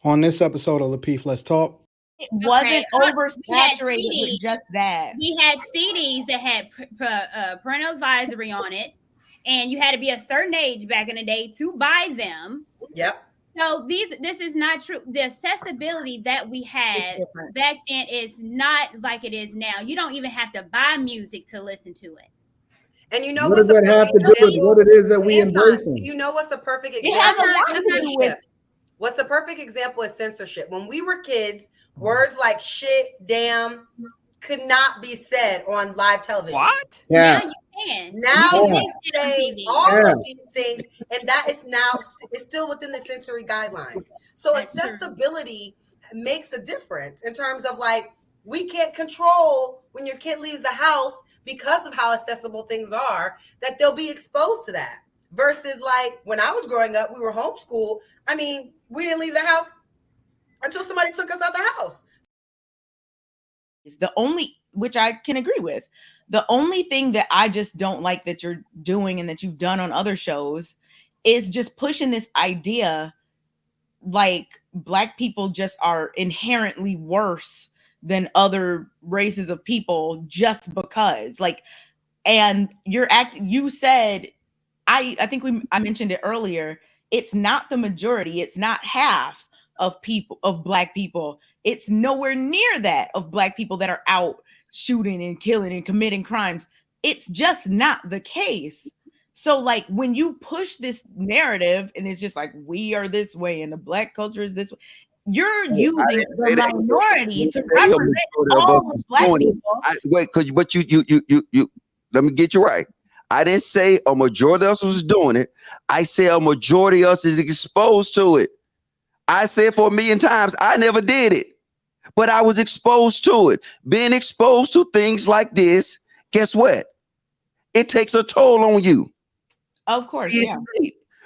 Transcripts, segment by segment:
On this episode of Lapeef Let's Talk, it wasn't oversaturated with just that. We had CDs that had parental advisory on it, and you had to be a certain age back in the day to buy them. Yep. So this is not true. The accessibility that we had back then is not like it is now. You don't even have to buy music to listen to it. And you know what does that have to do with what it is that we embrace? You know what's the perfect example? What's the perfect example of censorship? When we were kids, words like shit, damn could not be said on live television. What? Yeah. Now you can. Now you can say all of these things, and that is now it's still within the sensory guidelines. So accessibility makes a difference in terms of like we can't control when your kid leaves the house because of how accessible things are, that they'll be exposed to that. Versus like when I was growing up, we were homeschooled. I mean, we didn't leave the house until somebody took us out the house. It's the only, which I can agree with. The only thing that I just don't like that you're doing and that you've done on other shows is just pushing this idea like Black people just are inherently worse than other races of people just because, like, and you said, I think I mentioned it earlier, it's not the majority, it's not half of people, of Black people. It's nowhere near that of Black people that are out shooting and killing and committing crimes. It's just not the case. So like when you push this narrative and it's just like, we are this way and the Black culture is this way, you're using the minority to represent all of Black people. Wait, but you let me get you right. I didn't say a majority of us was doing it. I say a majority of us is exposed to it. I said for a million times, I never did it, but I was exposed to it. Being exposed to things like this, guess what? It takes a toll on you. Of course, yeah.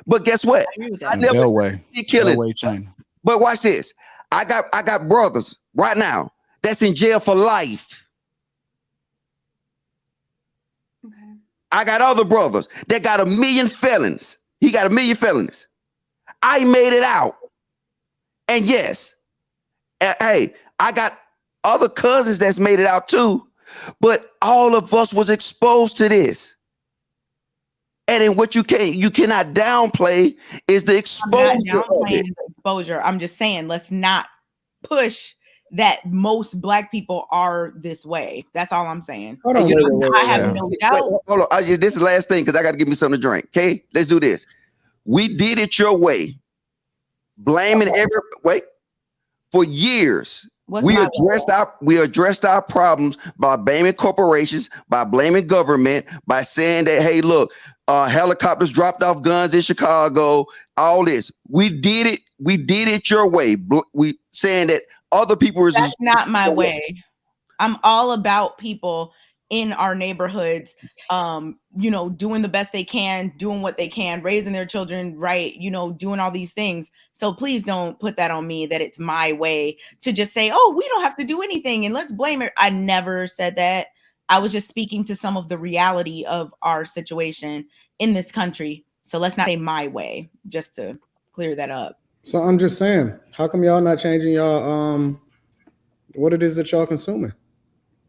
But guess what? I never kill it. But watch this. I got brothers right now that's in jail for life. Okay. I got other brothers that got 1 million felons. He got 1 million felonies. I made it out. And yes, hey, I got other cousins that's made it out too. But all of us was exposed to this. And then what you cannot downplay is the exposure of it. Exposure. I'm just saying, let's not push that most Black people are this way. That's all I'm saying. I have no doubt. Hold on. This is the last thing because I got to give me something to drink. Okay, let's do this. We did it your way, blaming for years. We addressed our problems by blaming corporations, by blaming government, by saying that, hey, look, helicopters dropped off guns in Chicago, all this. We did it your way. We saying that other people That's not my way. I'm all about people in our neighborhoods, doing the best they can, doing what they can, raising their children right, doing all these things. So please don't put that on me that it's my way to just say, oh, we don't have to do anything and let's blame it. I never said that. I was just speaking to some of the reality of our situation in this country. So let's not say my way, just to clear that up. So I'm just saying, how come y'all not changing y'all what it is that y'all consuming?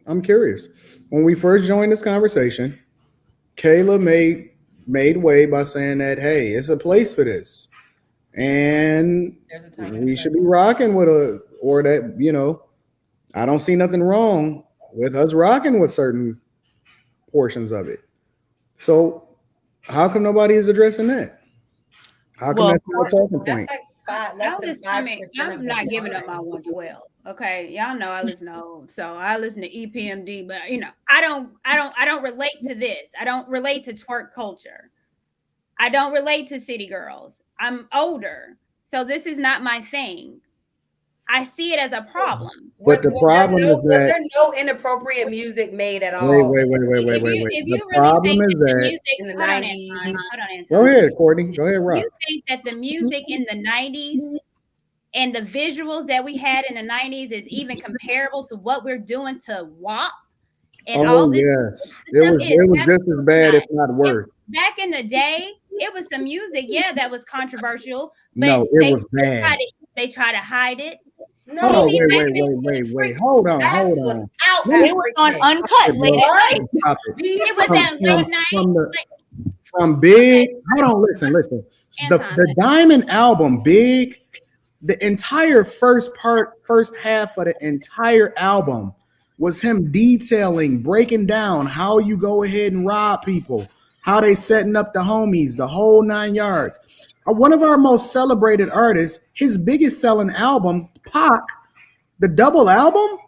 I'm curious. When we first joined this conversation, Kayla made way by saying that, hey, it's a place for this. And we should be rocking with I don't see nothing wrong with us rocking with certain portions of it. So how come nobody is addressing that? How come that's not a talking point? I'm not giving up my 112. Okay, y'all know I listen to old, so I listen to EPMD, but I don't relate to this. I don't relate to twerk culture. I don't relate to city girls. I'm older, so this is not my thing. I see it as a problem. But the problem is that was there no inappropriate music made at all? Wait. The problem is that in the 90s. Go ahead, Courtney. Go ahead, Rob. You think that the music in the 90s and the visuals that we had in the 90s is even comparable to what we're doing to WAP and all this? Yes, it was just as bad, if not worse. Back in the day, it was some music, that was controversial. But no, it was bad. They try to hide it. No, wait. Hold on. It was on Uncut late at night. It was at late night. From Big. Hold on, listen. The Diamond album, Big, the entire first half of the entire album was him detailing, breaking down how you go ahead and rob people, how they setting up the homies, the whole 9 yards. One of our most celebrated artists, his biggest selling album, Pac, the double album.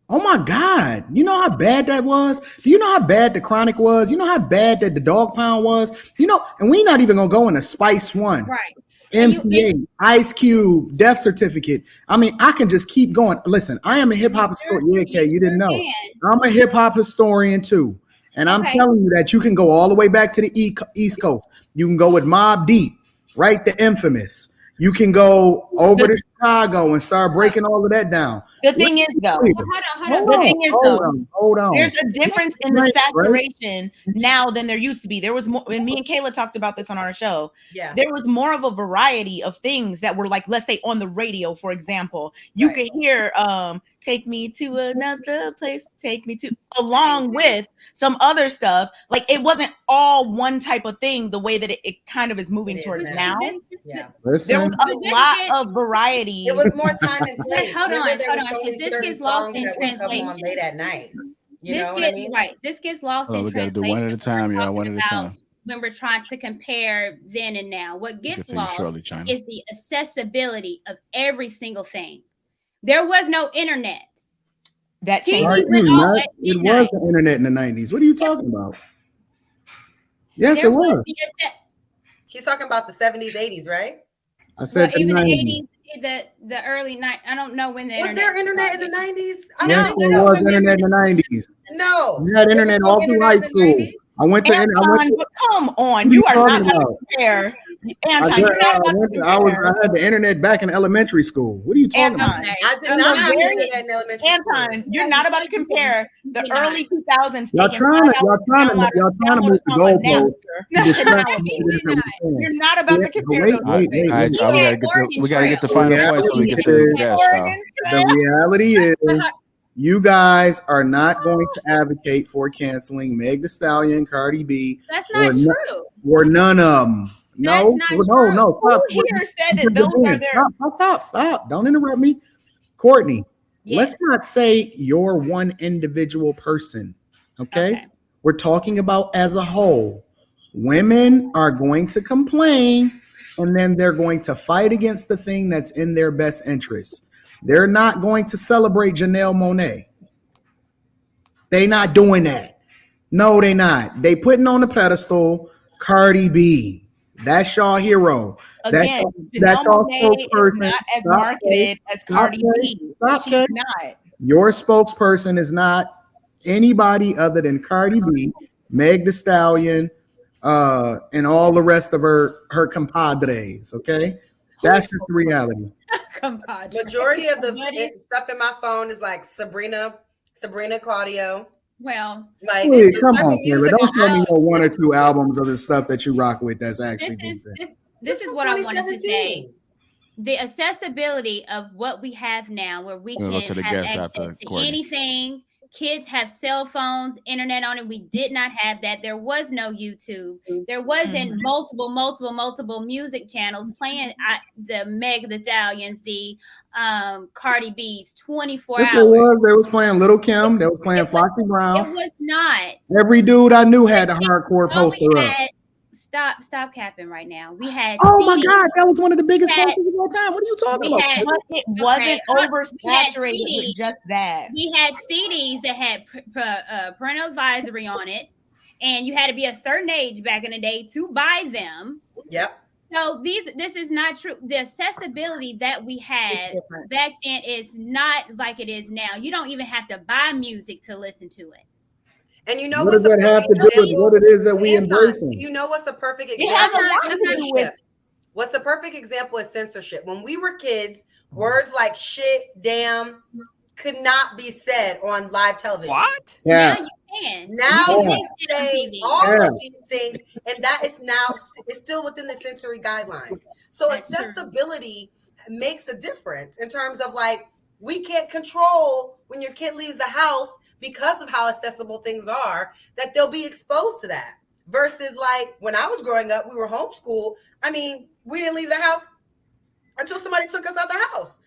Oh my God. You know how bad that was? Do you know how bad the Chronic was? You know how bad that the Dog Pound was? You know, and we're not even gonna go into Spice One. Right. MCA, Ice Cube, Death Certificate. I mean, I can just keep going. Listen, I am a hip hop historian. Yeah, Kay, you didn't know. I'm a hip hop historian too. And I'm telling you that you can go all the way back to the East Coast. You can go with Mobb Deep, right? The Infamous. You can go over to Chicago and start breaking all of that down. The thing is, though, hold on. There's a difference in the saturation now than there used to be. There was more, and me and Kayla talked about this on our show. Yeah, there was more of a variety of things that were like, let's say on the radio, for example, you could hear "Take Me to Another Place," "Take Me to," along with some other stuff. Like it wasn't all one type of thing. The way that it kind of is moving towards now. Yeah, there was a lot of variety. It was more time and place. Hold on. This gets lost in translation. Late at night. This gets lost in translation. We got to do one at a time, y'all. One at a time. When we're trying to compare then and now, what gets lost is the accessibility of every single thing. There was no internet. That it was the internet in the 90s. What are you talking about? Yes, it was. She's talking about the 70s, 80s, right? I said even the 80s, the early 90s. I don't know when was there internet in the 90s? Yes, there was internet in the 90s. No, we had internet all through high school. I went to. Come on, you are not going to compare. Anton, I had the internet back in elementary school. What are you talking about? I did not have internet in elementary school. Anton, you're not about to compare the early 2000s. Y'all trying to move the goalpost. You're not about to compare those. All right, y'all, we gotta get the final point so we get to the guest. The reality is, you guys are not going to advocate for canceling Meg Thee Stallion, Cardi B. That's not true. Or none of them. No. Stop. Who here said that those are their... Stop. Don't interrupt me. Courtney, let's not say you're one individual person, okay? We're talking about as a whole. Women are going to complain, and then they're going to fight against the thing that's in their best interest. They're not going to celebrate Janelle Monáe. They not doing that. No, they not. They putting on the pedestal Cardi B. That's y'all hero. Again, that's y'all spokesperson. Not as marketed as Cardi B. She's not. Your spokesperson is not anybody other than Cardi B, Meg Thee Stallion, and all the rest of her compadres. Okay, that's just the reality. Majority of the stuff in my phone is like Sabrina Claudio. Well, like, come on, Kayla. Don't show me no one or two albums of the stuff that you rock with. That's actually this is what I wanted to say. The accessibility of what we have now, where we can have access to anything. Kids have cell phones, internet on it. We did not have that. There was no YouTube. There wasn't multiple music channels playing the Meg Thee Stallions, the Cardi B's 24 hours. There was playing Little Kim. They was playing Foxy Brown. It was not. Every dude I knew had a hardcore poster up. Stop capping right now. We had my God, that was one of the biggest posters of all time. What are you talking about? It wasn't oversaturated with just that. We had CDs that had parental advisory on it, and you had to be a certain age back in the day to buy them. Yep. So this is not true. The accessibility that we had back then is not like it is now. You don't even have to buy music to listen to it. And you know what does that have to do with what it is that we embrace? You know what's the perfect example? It has a lot to do with. What's the perfect example is censorship. When we were kids, words like shit, damn, could not be said on live television. What? Yeah. Now you can. Now you can say all of these things, and that is now it's still within the sensory guidelines. So accessibility makes a difference in terms of like, we can't control when your kid leaves the house because of how accessible things are, that they'll be exposed to that. Versus like when I was growing up, we were homeschooled. I mean, we didn't leave the house until somebody took us out the house.